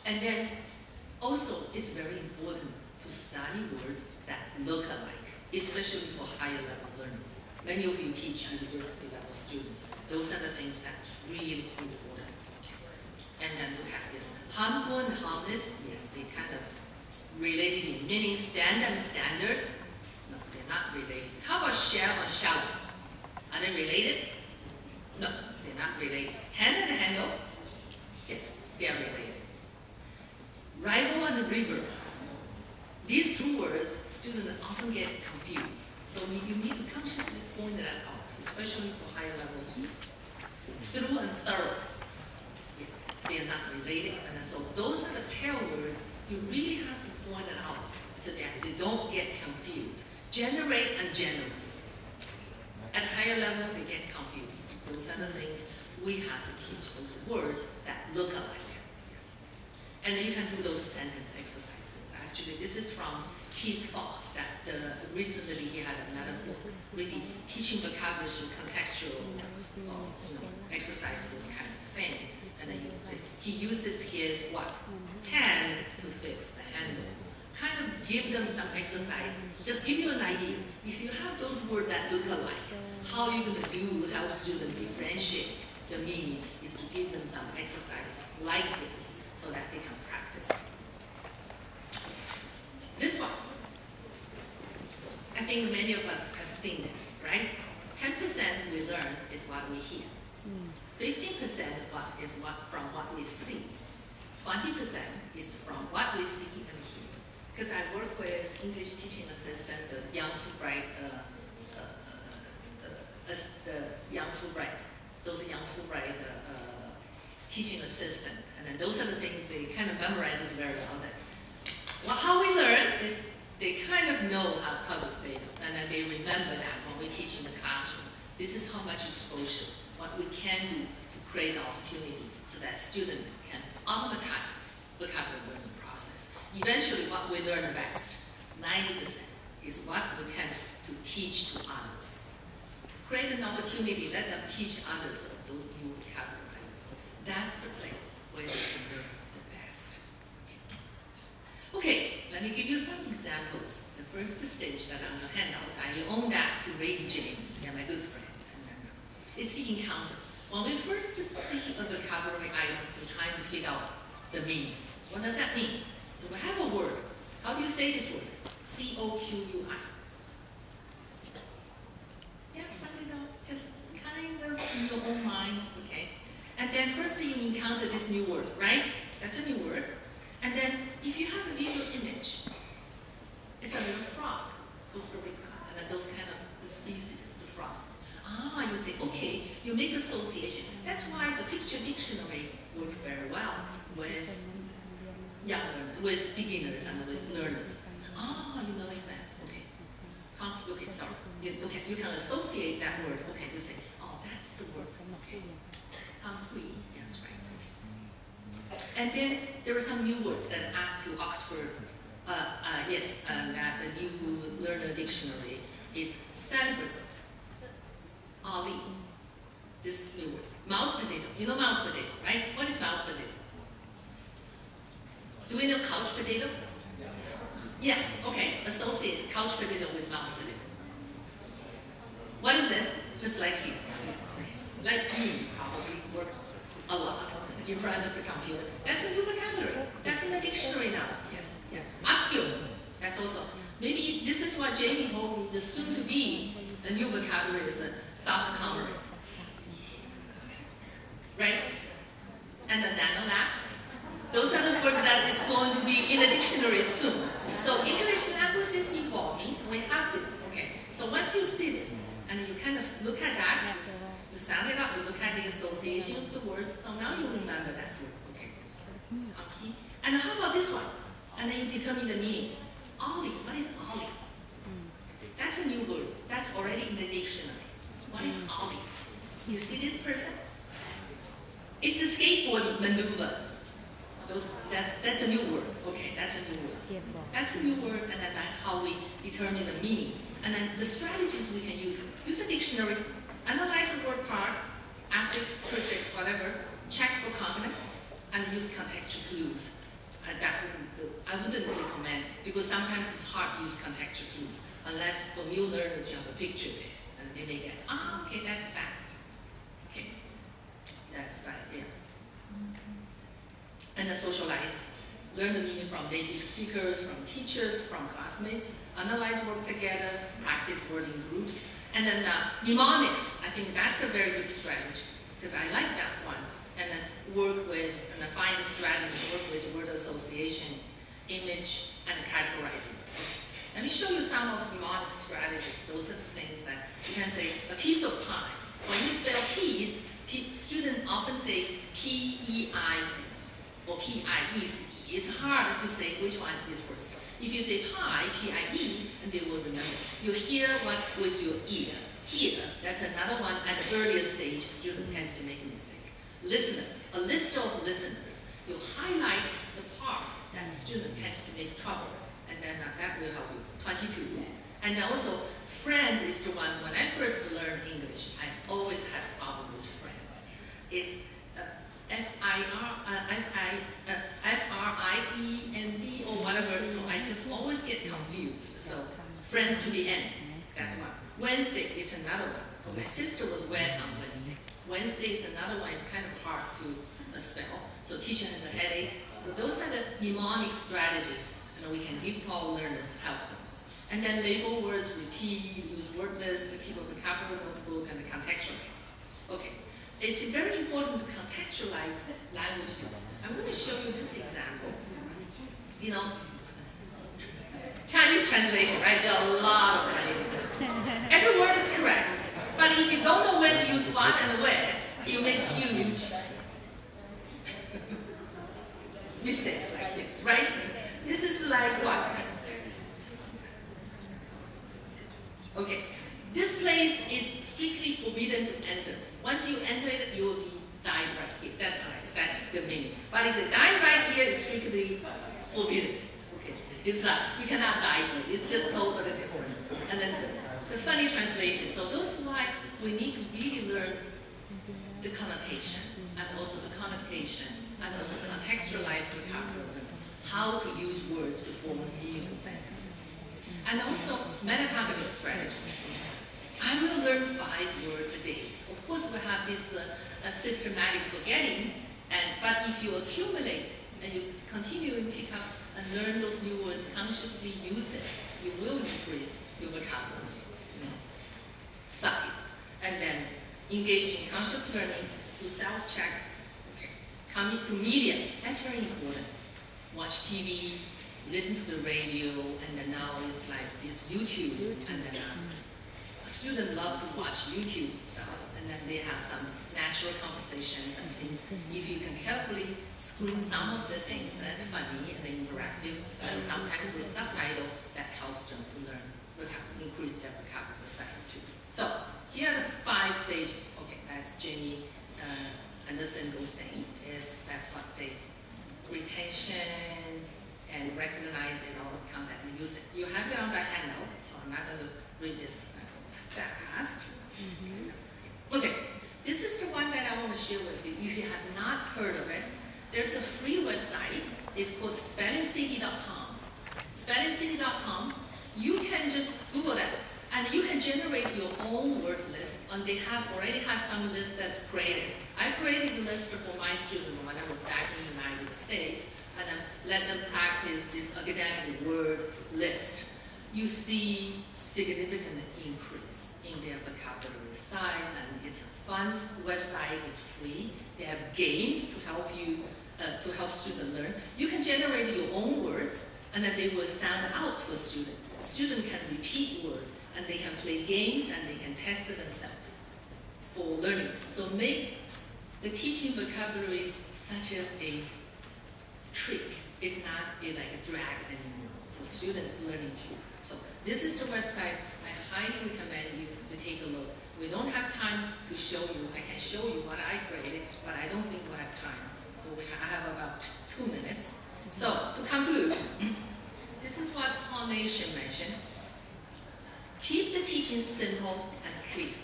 And then also, it's very important to study words that look alike, especially for higher level learners. Many of you teach university level students. Those are the things that's really important. And then look at this. Harmful and harmless, yes, they kind of related in meaning. Standard and standard, no, they're not related. How about shell and shallow? Are they related? No, they're not related. Hand and handle, yes, they are related. Rival and river. These two words, students often get confused. So you need to consciously point that out, especially for higher level students. Through and thorough. Yeah, they are not related. And so those are the pair words you really have to point it out so that they don't get confused. Generate and generous. At higher level, they get confused. Those are the things we have to teach those words that look alike. And then you can do those sentence exercises. Actually, this is from TESOL. Recently he had another book, really teaching vocabulary through contextual exercise, this kind of thing. And then you see, he uses his what? Hand to fix the handle. Kind of give them some exercise. Just give you an idea. If you have those words that look alike, how are you going to do help students differentiate the meaning is to give them some exercise like this, so that they can practice. This one, I think many of us have seen this, right? 10% we learn is what we hear. 15% is from what we see. 20% is from what we see and hear. Because I work with English teaching assistant, the young Fulbright, those young Fulbright teaching assistant. And then those are the things they kind of memorize it very well. Well, how we learn is they kind of know how to cover data, and then they remember that when we teach in the classroom. This is how much exposure, what we can do to create an opportunity so that students can automatize vocabulary learning process. Eventually, what we learn best, 90%, is what we tend to teach to others. Create an opportunity, let them teach others of those new vocabulary. That's the place where they can learn the best. Okay, let me give you some examples. The first stage that I'm going to hand out, I own that to Ray Jane, yeah, my good friend. It's the encounter. When we first see a vocabulary item, we're trying to figure out the meaning. What does that mean? So we have a word. How do you say this word? C-O-Q-U-I. Yeah, something just kind of in your own mind, okay? And then first you encounter this new word, right? That's a new word. And then if you have a visual image, it's a little frog, Costa Rica, and then those kind of the species, the frogs. You say, okay, you make association. That's why the picture dictionary works very well with with beginners and with learners. You know that, okay. Okay, sorry. You can associate that word. Okay, you say, that's the word. Okay. Yes, right. Okay. And then there are some new words that add to Oxford. That the new learner dictionary is celebrate, Ollie. This new words. Mouse potato. You know mouse potato, right? What is mouse potato? Do we know couch potato? Yeah. Okay. Associate couch potato with mouse potato. What is this? Just like you. Like me, probably works a lot in front of the computer. That's a new vocabulary. That's in the dictionary now. Yes, yeah. Upskill. That's also. Maybe this is what Jamie told me, the soon-to-be, the new vocabulary is Dr. Connery. Right? And the nanolab. Those are the words that it's going to be in the dictionary soon. So English language is evolving. We have this. Okay. So once you see this, and you kind of look at that, you sound it up, you look at the association of the words. Now you remember that word. Okay. Okay. And how about this one? And then you determine the meaning. Ollie. What is Ollie? That's a new word. That's already in the dictionary. What is Ollie? You see this person? It's the skateboarding maneuver. That's a new word. Okay, that's a new word. That's a new word, and then that's how we determine the meaning. And then the strategies we can use. Use a dictionary, analyze the word part, affix, prefix, whatever, check for cognates, and use contextual clues I wouldn't recommend, because sometimes it's hard to use contextual clues, unless for new learners you have a picture there, and they may guess, okay, that's that. Okay, that's right there. And then socialize, learn the meaning from native speakers, from teachers, from classmates, analyze work together, practice word in groups. And then mnemonics, I think that's a very good strategy, because I like that one. And then work with, and then find a strategy, work with word association, image, and categorizing. Let me show you some of mnemonic strategies. Those are the things that you can say, a piece of pie. When you spell peas, students often say P-E-I-C or P-I-E-C. It's hard to say which one is first. If you say pie, P-I-E, and they will remember. You hear what with your ear. Here, that's another one at the earlier stage, student tends to make a mistake. Listener, a list of listeners. You highlight the part that the student tends to make trouble, and then that will help you. 22. And also, friends is the one, when I first learned English, I always had a problem with friends. It's F-R-I-E-N-D or whatever, so I just always get confused. So, friends to the end, that one. Wednesday is another one. For my sister was wed on Wednesday. Wednesday is another one, it's kind of hard to spell. So teacher has a headache. So those are the mnemonic strategies, and we can give to our learners, help them. And then label words, repeat, use word list, keep a vocabulary notebook, and contextualize. Okay, it's very important to contextualize language use. I'm going to show you this example. You know, Chinese translation, right? There are a lot of funny things. Every word is correct. But if you don't know when to use what and where, you make huge mistakes like this, right? This is like what? Okay, this place is strictly forbidden to enter. Once you enter it, you will be died right here. That's right, that's the meaning. But it's a died right here is strictly forbidden. Okay, it's like, you cannot die here. It's just totally different. And then the funny translation. So that's why we need to really learn the connotation, and also the connotation, and also contextualize vocabulary, how to use words to form meaningful sentences. And also metacognitive strategies. I will learn 5 words a day. Of course, we have this systematic forgetting, but if you accumulate and you continue to pick up and learn those new words, consciously use it, you will increase your vocabulary size. And then engage in conscious learning to self-check. Okay. Coming to media, that's very important. Watch TV, listen to the radio, and then now it's like this YouTube, and then students love to watch YouTube stuff, and then they have some natural conversations and things. If you can carefully screen some of the things, that's funny and interactive, and sometimes with subtitle, that helps them to learn, increase their vocabulary size too. So here are the 5 stages. Okay, that's Jenny Anderson was saying. That's what say retention and recognizing all the content and use it. You have it on the handout, so I'm not going to read this fast. Okay, this is the one that I want to share with you. If you have not heard of it, there's a free website. It's called spellingcity.com. Spellingcity.com. You can just Google that, and you can generate your own word list, and they already have some list that's created. I created a list for my students when I was back in the United States, and then let them practice this academic word list. You see significant increase in their vocabulary size, and it's a fun website, it's free. They have games to help you, to help students learn. You can generate your own words, and then they will sound out for students. Students can repeat words, and they can play games, and they can test it themselves for learning. So it makes the teaching vocabulary such a trick. It's not like a drag anymore for students learning too. So this is the website. I highly recommend you to take a look. We don't have time to show you. I can show you what I created, but I don't think we'll have time. So I have about 2 minutes. So to conclude, this is what Paul Nation mentioned. Keep the teaching simple and clear.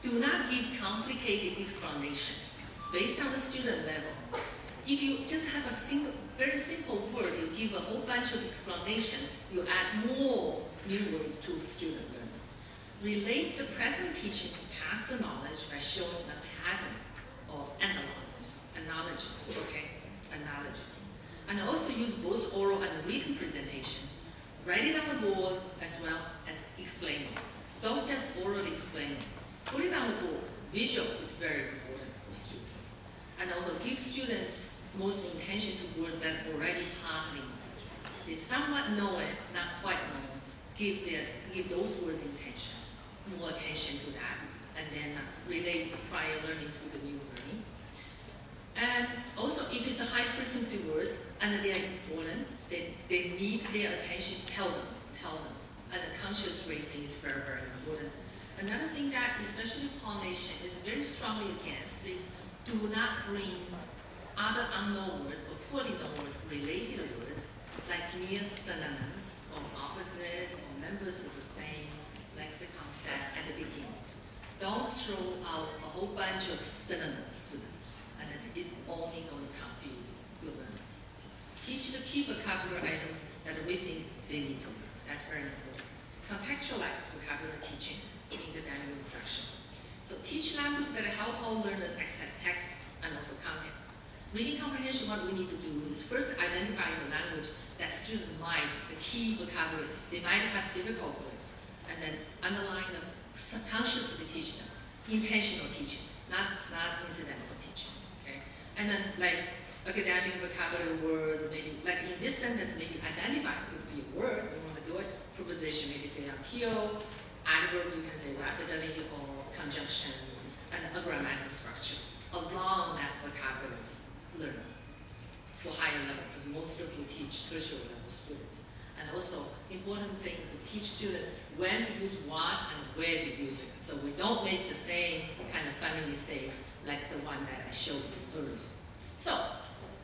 Do not give complicated explanations based on the student level. If you just have a single, very simple word, you give a whole bunch of explanation, you add more new words to student learning. Relate the present teaching to past knowledge by showing a pattern or analogies, okay? Analogies. And also use both oral and written presentation. Write it on the board as well as explain it. Don't just orally explain it. Put it on the board. Visual is very important for students. And also give students most attention to words that are already partly known. They somewhat know it, not quite know it. Give those words attention, more attention to that, and then relate the prior learning to the new learning. And also, if it's a high frequency words and they're important, they need their attention, tell them. And the conscious raising is very, very important. Another thing that, especially Polynesian, is very strongly against is do not bring other unknown words or poorly known words, related words, like near synonyms or opposites or members of the same lexicon set at the beginning. Don't throw out a whole bunch of synonyms to them, and then it's only going to confuse your learners. So teach the key vocabulary items that we think they need to learn. That's very important. Contextualize vocabulary teaching in the dynamic instruction. So teach language that help all learners access text and also content. Reading comprehension, what we need to do is first identify the language that students might, the key vocabulary, they might have difficult with, and then underline them, consciously teach them, intentional teaching, not incidental teaching, okay? And then like academic vocabulary words, maybe like in this sentence, maybe identify could be a word, you want to do it, preposition, maybe say until, adverb, you can say rapidly, or conjunctions, and a grammatical structure along that vocabulary learning for higher level, because most of you teach tertiary level students. And also, important things to teach students when to use what and where to use it. So we don't make the same kind of funny mistakes like the one that I showed you earlier. So,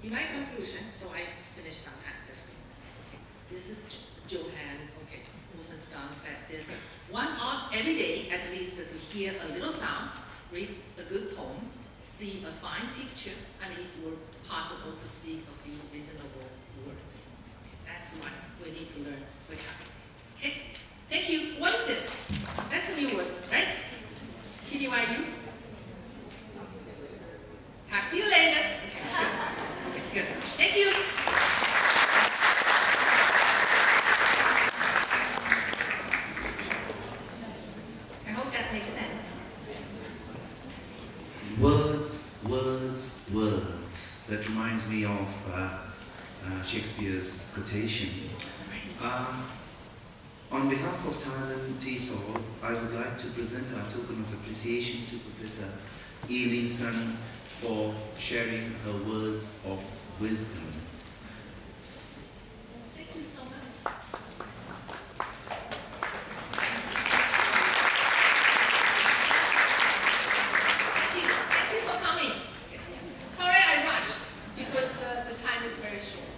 in my conclusion, so I finished on time, that's good. Okay. This is Johan, okay, Wolfensgang said this. 1 hour every day, at least, to hear a little sound, read a good poem, see a fine picture, and if it were possible to speak a few reasonable words. Okay, that's why we need to learn vocabulary. Okay, thank you. What is this? That's a new word, right? TDYU? Talk to you later. Okay, sure. Okay, good. Thank you. I hope that makes sense. Words, words, words. That reminds me of Shakespeare's quotation. On behalf of Thailand TESOL, I would like to present our token of appreciation to Professor Eileen Sun for sharing her words of wisdom. Thank you so much. Thank you for coming. Sorry I rushed, because the time is very short.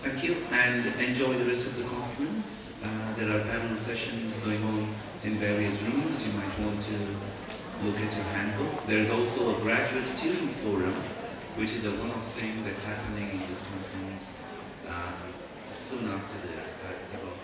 Thank you, and enjoy the rest of the conference. There are panel sessions going on in various rooms. You might want to look at your handbook. There is also a graduate student forum, which is a one-off thing that's happening in this conference soon after this. It's about